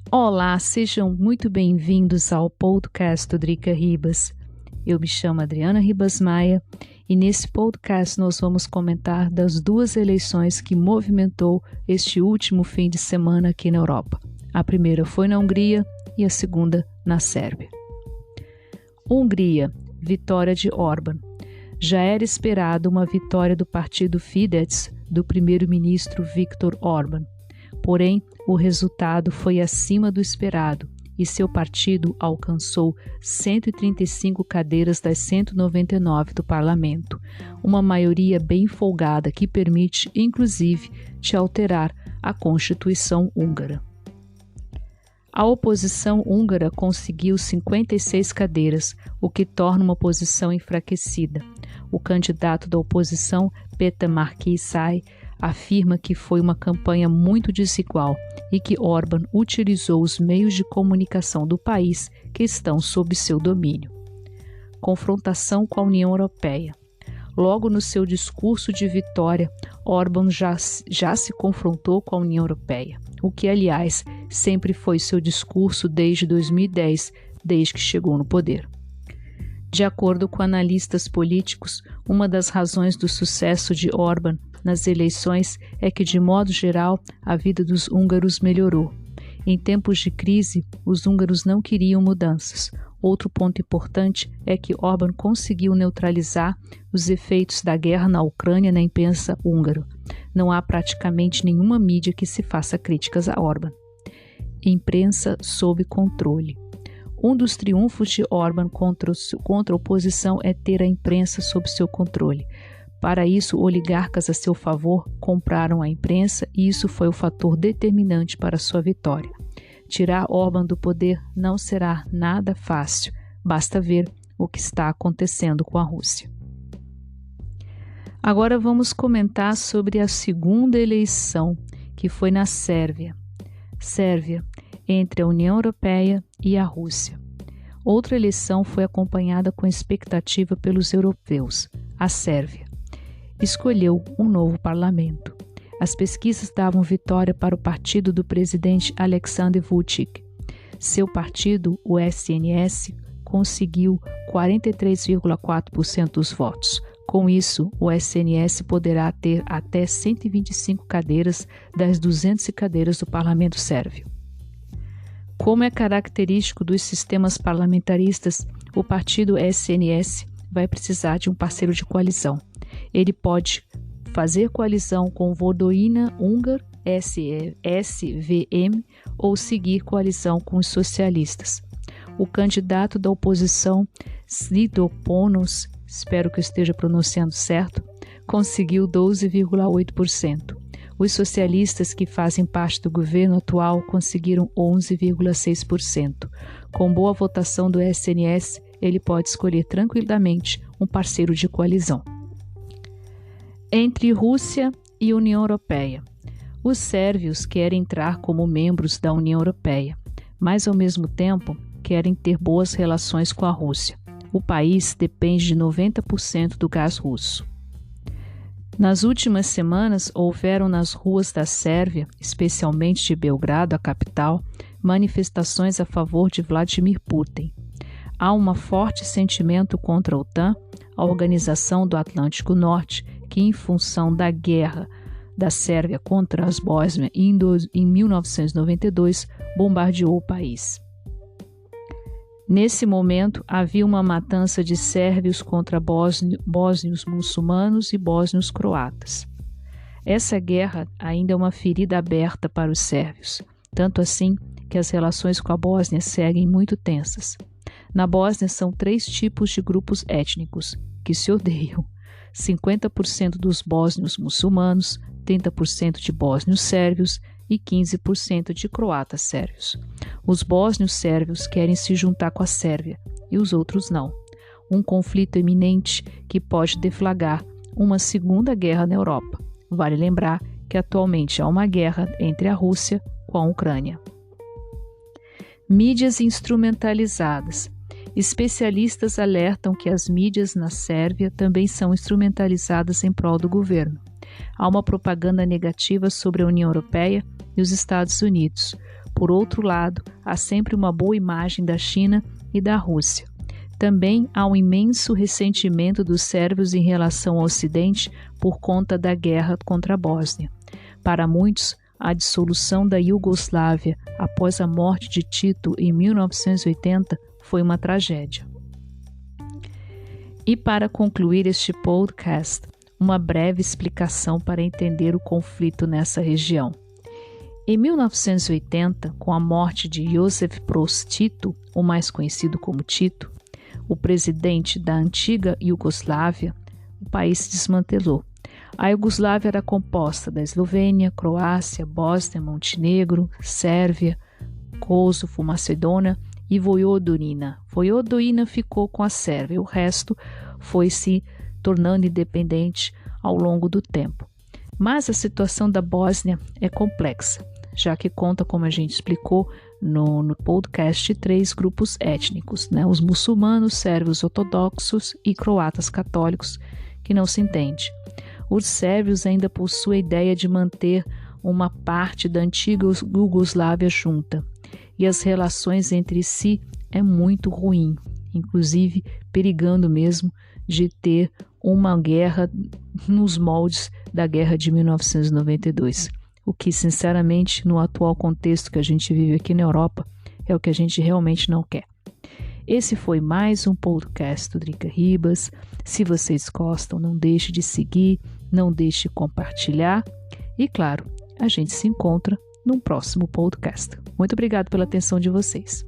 Olá, sejam muito bem-vindos ao podcast do Drica Ribas. Eu me chamo Adriana Ribas Maia e nesse podcast nós vamos comentar das duas eleições que movimentou este último fim de semana aqui na Europa. A primeira foi na Hungria e a segunda na Sérvia. Hungria, vitória de Orbán. Já era esperado uma vitória do partido Fidesz do primeiro-ministro Viktor Orbán. Porém, o resultado foi acima do esperado e seu partido alcançou 135 cadeiras das 199 do parlamento, uma maioria bem folgada que permite, inclusive, de alterar a Constituição húngara. A oposição húngara conseguiu 56 cadeiras, o que torna uma posição enfraquecida. O candidato da oposição, Péter Márkizai, afirma que foi uma campanha muito desigual e que Orbán utilizou os meios de comunicação do país que estão sob seu domínio. Confrontação com a União Europeia. Logo no seu discurso de vitória, Orbán já se confrontou com a União Europeia, o que, aliás, sempre foi seu discurso desde 2010, desde que chegou no poder. De acordo com analistas políticos, uma das razões do sucesso de Orbán nas eleições é que, de modo geral, a vida dos húngaros melhorou. Em tempos de crise, os húngaros não queriam mudanças. Outro ponto importante é que Orbán conseguiu neutralizar os efeitos da guerra na Ucrânia na imprensa húngara. Não há praticamente nenhuma mídia que se faça críticas a Orbán. Imprensa sob controle. Um dos triunfos de Orbán contra a oposição é ter a imprensa sob seu controle. Para isso, oligarcas a seu favor compraram a imprensa e isso foi o fator determinante para sua vitória. Tirar Orbán do poder não será nada fácil, basta ver o que está acontecendo com a Rússia. Agora vamos comentar sobre a segunda eleição, que foi na Sérvia. Sérvia, entre a União Europeia e a Rússia. Outra eleição foi acompanhada com expectativa pelos europeus, a Sérvia. Escolheu um novo parlamento. As pesquisas davam vitória para o partido do presidente Aleksandar Vučić. Seu partido, o SNS, conseguiu 43,4% dos votos. Com isso, o SNS poderá ter até 125 cadeiras das 200 cadeiras do parlamento sérvio. Como é característico dos sistemas parlamentaristas, o partido SNS vai precisar de um parceiro de coalizão. Ele pode fazer coalizão com o Vodorina Hungar, SVM, ou seguir coalizão com os socialistas. O candidato da oposição, Sridoponos, espero que eu esteja pronunciando certo, conseguiu 12,8%. Os socialistas que fazem parte do governo atual conseguiram 11,6%. Com boa votação do SNS, ele pode escolher tranquilamente um parceiro de coalizão. Entre Rússia e União Europeia. Os sérvios querem entrar como membros da União Europeia, mas ao mesmo tempo querem ter boas relações com a Rússia. O país depende de 90% do gás russo. Nas últimas semanas, houveram nas ruas da Sérvia, especialmente de Belgrado, a capital, manifestações a favor de Vladimir Putin. Há um forte sentimento contra a OTAN, a Organização do Atlântico Norte, que, em função da guerra da Sérvia contra as Bósnia em 1992, bombardeou o país. Nesse momento, havia uma matança de sérvios contra bósnios muçulmanos e bósnios croatas. Essa guerra ainda é uma ferida aberta para os sérvios, tanto assim que as relações com a Bósnia seguem muito tensas. Na Bósnia são 3 tipos de grupos étnicos que se odeiam. 50% dos bósnios muçulmanos, 30% de bósnios sérvios e 15% de croatas sérvios. Os bósnios sérvios querem se juntar com a Sérvia e os outros não. Um conflito iminente que pode deflagrar uma segunda guerra na Europa. Vale lembrar que atualmente há uma guerra entre a Rússia com a Ucrânia. Mídias instrumentalizadas. Especialistas alertam que as mídias na Sérvia também são instrumentalizadas em prol do governo. Há uma propaganda negativa sobre a União Europeia e os Estados Unidos. Por outro lado, há sempre uma boa imagem da China e da Rússia. Também há um imenso ressentimento dos sérvios em relação ao Ocidente por conta da guerra contra a Bósnia. Para muitos, a dissolução da Iugoslávia após a morte de Tito em 1980 foi uma tragédia. E para concluir este podcast, uma breve explicação para entender o conflito nessa região. Em 1980, com a morte de Josip Broz Tito, o mais conhecido como Tito, o presidente da antiga Iugoslávia, o país se desmantelou. A Iugoslávia era composta da Eslovênia, Croácia, Bósnia, Montenegro, Sérvia, Kosovo, Macedônia e Vojvodina. Vojvodina ficou com a Sérvia, o resto foi se tornando independente ao longo do tempo. Mas a situação da Bósnia é complexa, já que conta, como a gente explicou no podcast, 3 grupos étnicos, os muçulmanos, sérvios ortodoxos e croatas católicos, que não se entende. Os sérvios ainda possuem a ideia de manter uma parte da antiga Iugoslávia junta, e as relações entre si é muito ruim, inclusive perigando mesmo de ter uma guerra nos moldes da guerra de 1992. O que, sinceramente, no atual contexto que a gente vive aqui na Europa, é o que a gente realmente não quer. Esse foi mais um podcast do Drica Ribas. Se vocês gostam, não deixe de seguir, não deixe de compartilhar. E, claro, a gente se encontra num próximo podcast. Muito obrigado pela atenção de vocês.